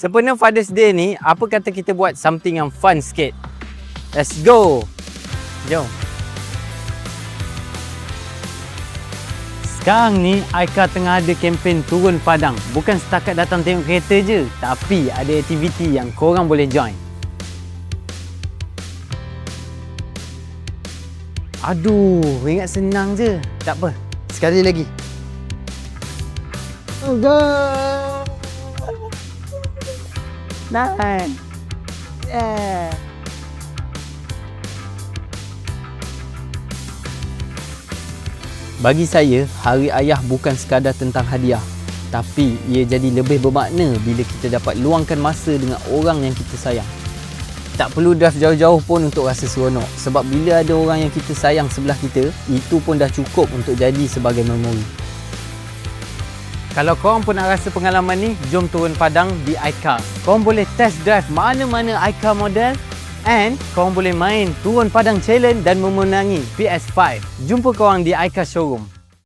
Sempena Father's Day ni, apa kata kita buat something yang fun sikit? Let's go! Jom. Sekarang ni, Aika tengah ada kempen turun padang. Bukan setakat datang tengok kereta je, tapi ada aktiviti yang korang boleh join. Aduh, ingat senang je. Tak apa, sekali lagi. Oh, go! Nice! Yeah! Bagi saya, Hari Ayah bukan sekadar tentang hadiah, tapi ia jadi lebih bermakna bila kita dapat luangkan masa dengan orang yang kita sayang. Tak perlu drive jauh-jauh pun untuk rasa seronok, sebab bila ada orang yang kita sayang sebelah kita, itu pun dah cukup untuk jadi sebagai memori. Kalau korang pun nak rasa pengalaman ni, jom turun padang di iCar. Korang boleh test drive mana-mana iCar model and korang boleh main turun padang challenge dan memenangi PS5. Jumpa korang di iCar showroom.